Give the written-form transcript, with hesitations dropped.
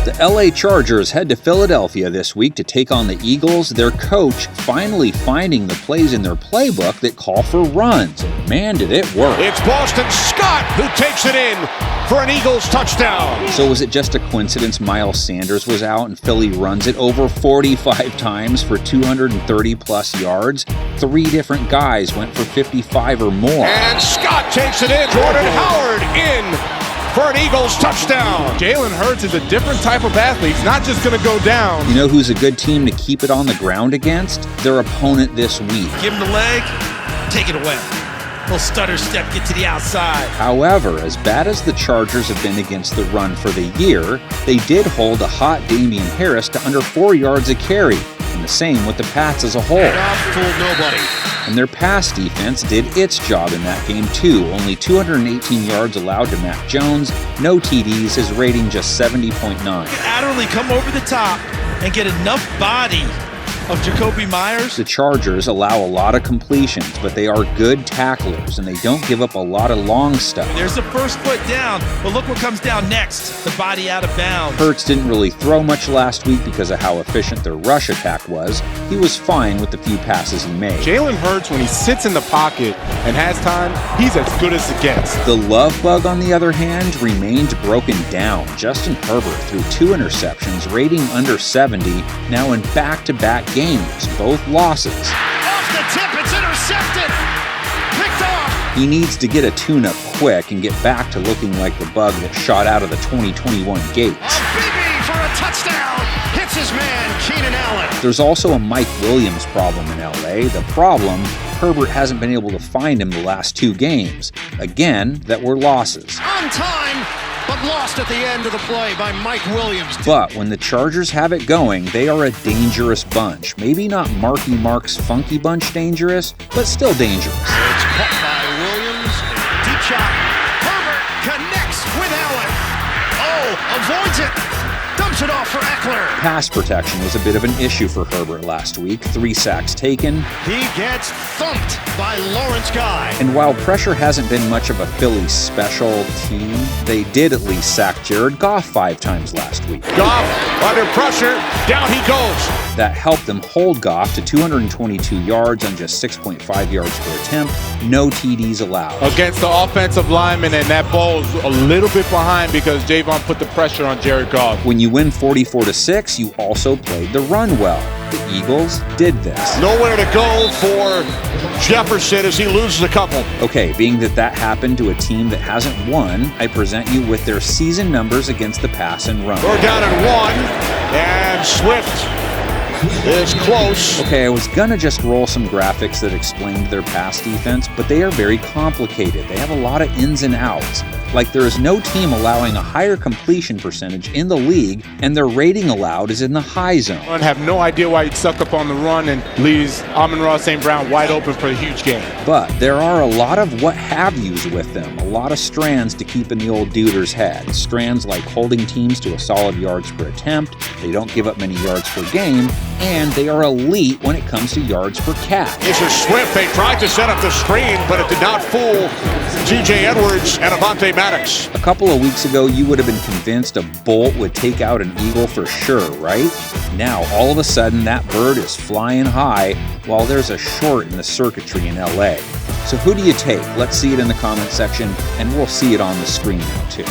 The LA Chargers head to Philadelphia this week to take on the Eagles, their coach finally finding the plays in their playbook that call for runs. And man, did it work. It's Boston Scott who takes it in for an Eagles touchdown. So was it just a coincidence Miles Sanders was out and Philly runs it over 45 times for 230-plus yards? 3 different guys went for 55 or more. And Scott takes it in. Jordan Howard in for an Eagles touchdown. Jalen Hurts is a different type of athlete. He's not just going to go down. You know who's a good team to keep it on the ground against? Their opponent this week. Give him the leg, take it away. Little stutter step, get to the outside. However, as bad as the Chargers have been against the run for the year, they did hold a hot Damian Harris to under 4 yards a carry. And the same with the Pats as a whole. Fooled nobody. And their pass defense did its job in that game too. Only 218 yards allowed to M.Jones, no TDs, his rating just 70.9. Adderley come over the top and get enough body of Jacoby Myers. The Chargers allow a lot of completions, but they are good tacklers, and they don't give up a lot of long stuff. There's the first foot down, but look what comes down next. The body out of bounds. Hurts didn't really throw much last week because of how efficient their rush attack was. He was fine with the few passes he made. Jalen Hurts, when he sits in the pocket and has time, he's as good as it gets. The love bug, on the other hand, remained broken down. Justin Herbert threw 2 interceptions, rating under 70, now in back-to-back games, both losses. Off the tip, it's intercepted. Picked off. He needs to get a tune-up quick and get back to looking like the bug that shot out of the 2021 gates. BB for a touchdown. Hits his man, Keenan Allen. There's also a Mike Williams problem in LA. The problem, Herbert hasn't been able to find him the last 2 games. Again, that were losses. On time, but lost at the end of the play by Mike Williams. But when the Chargers have it going, they are a dangerous bunch. Maybe not Marky Mark's Funky Bunch dangerous, but still dangerous. It's caught by Williams. Deep shot. Herbert connects with Allen. Oh, avoids it. Dumps it off for Eckler. Pass protection was a bit of an issue for Herbert last week. 3 sacks taken. He gets thumped by Lawrence Guy. And while pressure hasn't been much of a Philly special team, they did at least sack Jared Goff 5 times last week. Goff under pressure. Down he goes. That helped them hold Goff to 222 yards on just 6.5 yards per attempt. No TDs allowed. Against the offensive lineman, and that ball is a little bit behind because Javon put the pressure on Jared Goff. When you win 44-6, you also played the run well. The Eagles did this. Nowhere to go for Jefferson as he loses a couple. Okay, being that happened to a team that hasn't won, I present you with their season numbers against the pass and run. We're down at 1, and Swift is close. Okay, I was gonna just roll some graphics that explained their pass defense, but they are very complicated. They have a lot of ins and outs. Like, there is no team allowing a higher completion percentage in the league, and their rating allowed is in the high zone. I have no idea why he'd suck up on the run and leaves Amon-Ra St. Brown wide open for a huge game. But there are a lot of what-have-yous with them, a lot of strands to keep in the old duder's head. Strands like holding teams to a solid yards per attempt, they don't give up many yards per game, and they are elite when it comes to yards per catch. This is Swift. They tried to set up the screen, but it did not fool T.J. Edwards and Avonte Maddox. A couple of weeks ago, you would have been convinced a Bolt would take out an Eagle for sure, right? Now, all of a sudden, that bird is flying high while there's a short in the circuitry in LA. So who do you take? Let's see it in the comment section, and we'll see it on the screen now, too.